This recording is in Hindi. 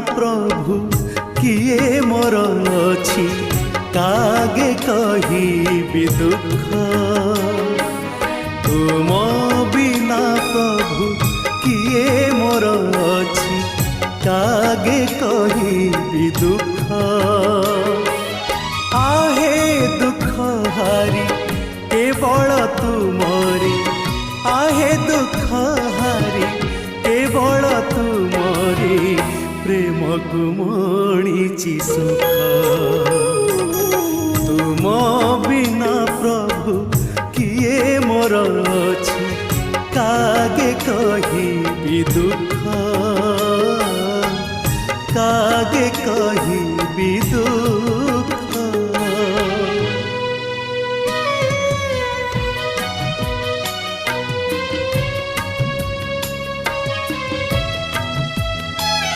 प्रभु किए मोर अछि कागे कहिबि दुख तुम बिना प्रभु किए मोर अछि कागे कहिबि दुख आहे दुख हारी केवल तुमरी आहे दुख हारी केवल तुमरी प्रेम को मणिची सुख तुम बिना प्रभु किए मोर अछि कागे कहिबि दुख कागे कहिबि दुख।